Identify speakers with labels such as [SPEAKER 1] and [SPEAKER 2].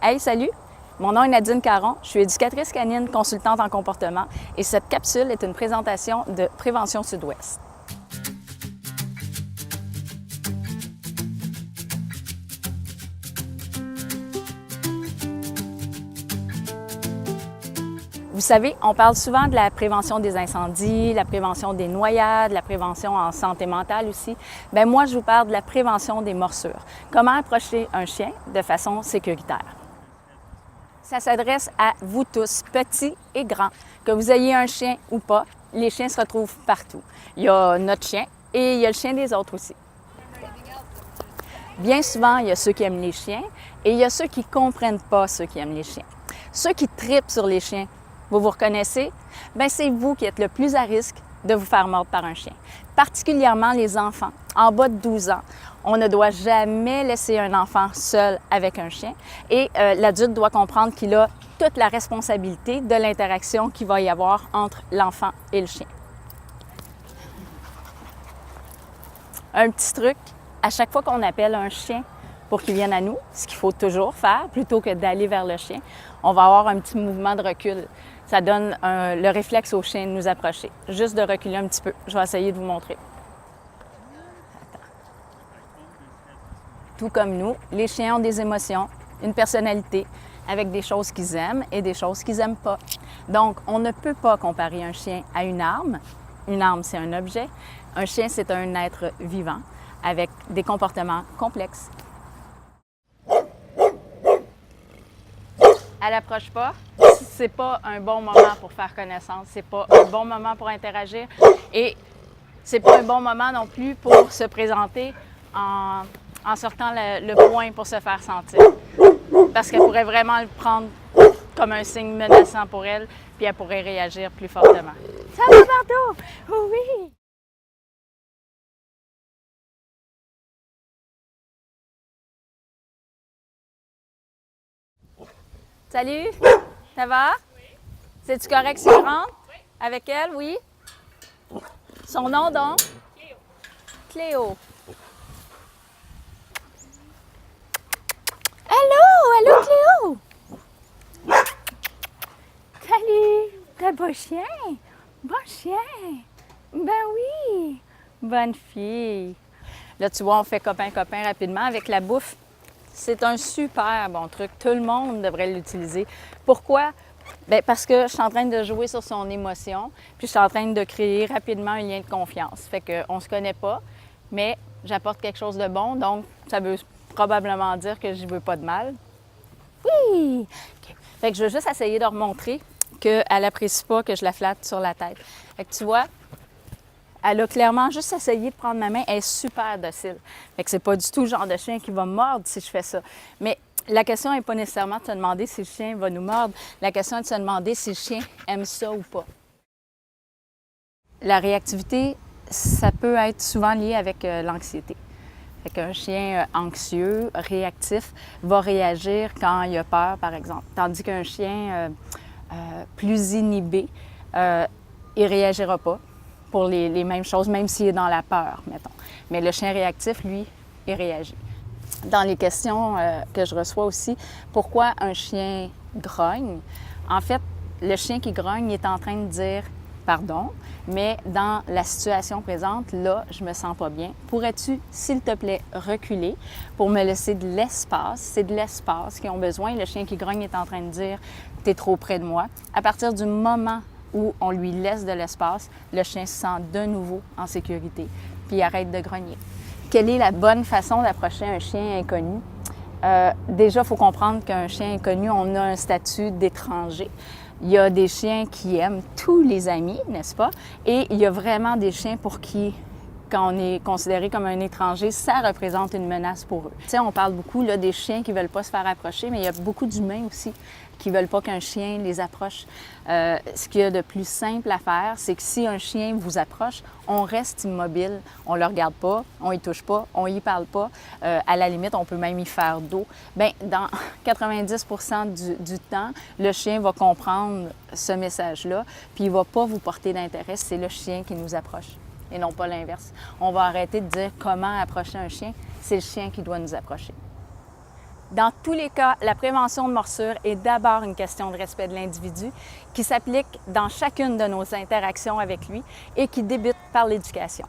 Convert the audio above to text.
[SPEAKER 1] Hey, salut! Mon nom est Nadine Caron, je suis éducatrice canine, consultante en comportement et cette capsule est une présentation de Prévention Sud-Ouest. Vous savez, on parle souvent de la prévention des incendies, la prévention des noyades, la prévention en santé mentale aussi. Bien, moi, je vous parle de la prévention des morsures. Comment approcher un chien de façon sécuritaire? Ça s'adresse à vous tous, petits et grands. Que vous ayez un chien ou pas, les chiens se retrouvent partout. Il y a notre chien et il y a le chien des autres aussi. Bien souvent, il y a ceux qui aiment les chiens et il y a ceux qui ne comprennent pas ceux qui aiment les chiens. Ceux qui tripent sur les chiens, vous vous reconnaissez? Bien, c'est vous qui êtes le plus à risque de vous faire mordre par un chien. Particulièrement les enfants, en bas de 12 ans. On ne doit jamais laisser un enfant seul avec un chien et l'adulte doit comprendre qu'il a toute la responsabilité de l'interaction qu'il va y avoir entre l'enfant et le chien. Un petit truc, à chaque fois qu'on appelle un chien pour qu'il vienne à nous, ce qu'il faut toujours faire, plutôt que d'aller vers le chien, on va avoir un petit mouvement de recul. Ça donne le réflexe au chien de nous approcher. Juste de reculer un petit peu. Je vais essayer de vous montrer. Attends. Tout comme nous, les chiens ont des émotions, une personnalité, avec des choses qu'ils aiment et des choses qu'ils n'aiment pas. Donc, on ne peut pas comparer un chien à une arme. Une arme, c'est un objet. Un chien, c'est un être vivant avec des comportements complexes. Elle n'approche pas. C'est pas un bon moment pour faire connaissance. C'est pas un bon moment pour interagir. Et c'est pas un bon moment non plus pour se présenter en sortant le poing pour se faire sentir. Parce qu'elle pourrait vraiment le prendre comme un signe menaçant pour elle, puis elle pourrait réagir plus fortement. Ça va, Bardo? Oui! Salut! Ça va? Oui. C'est-tu correct si je rentre? Oui. Avec elle, oui? Son nom donc? Cléo. Cléo. Allô? Allô, Cléo? Salut! T'as beau chien? Bon chien! Ben oui! Bonne fille! Là, tu vois, on fait copain-copain rapidement avec la bouffe. C'est un super bon truc. Tout le monde devrait l'utiliser. Pourquoi? Bien, parce que je suis en train de jouer sur son émotion, puis je suis en train de créer rapidement un lien de confiance. Fait qu'on ne se connaît pas, mais j'apporte quelque chose de bon, donc ça veut probablement dire que je ne veux pas de mal. Oui! Okay. Fait que je veux juste essayer de remontrer qu'elle n'apprécie pas que je la flatte sur la tête. Fait que tu vois, elle a clairement juste essayé de prendre ma main. Elle est super docile. Fait que c'est pas du tout le genre de chien qui va me mordre si je fais ça. Mais la question n'est pas nécessairement de se demander si le chien va nous mordre. La question est de se demander si le chien aime ça ou pas. La réactivité, ça peut être souvent lié avec l'anxiété. Fait qu'un chien anxieux, réactif, va réagir quand il a peur, par exemple. Tandis qu'un chien plus inhibé, il réagira pas pour les mêmes choses, même s'il est dans la peur, mettons. Mais le chien réactif, lui, il réagit. Dans les questions que je reçois aussi, pourquoi un chien grogne? En fait, le chien qui grogne, il est en train de dire « pardon », mais dans la situation présente, là, je me sens pas bien. Pourrais-tu, s'il te plaît, reculer pour me laisser de l'espace? C'est de l'espace qu'ils ont besoin. Le chien qui grogne est en train de dire « t'es trop près de moi ». À partir du moment où on lui laisse de l'espace, le chien se sent de nouveau en sécurité, puis il arrête de grogner. Quelle est la bonne façon d'approcher un chien inconnu? Déjà, il faut comprendre qu'un chien inconnu, on a un statut d'étranger. Il y a des chiens qui aiment tous les amis, n'est-ce pas? Et il y a vraiment des chiens pour qui, quand on est considéré comme un étranger, ça représente une menace pour eux. Tu sais, on parle beaucoup là, des chiens qui ne veulent pas se faire approcher, mais il y a beaucoup d'humains aussi qui ne veulent pas qu'un chien les approche. Ce qu'il y a de plus simple à faire, c'est que si un chien vous approche, on reste immobile, on ne le regarde pas, on y touche pas, on y parle pas. À la limite, on peut même y faire dos. Bien, dans 90% du temps, le chien va comprendre ce message-là, puis il ne va pas vous porter d'intérêt. C'est le chien qui nous approche et non pas l'inverse. On va arrêter de dire comment approcher un chien. C'est le chien qui doit nous approcher. Dans tous les cas, la prévention de morsure est d'abord une question de respect de l'individu qui s'applique dans chacune de nos interactions avec lui et qui débute par l'éducation.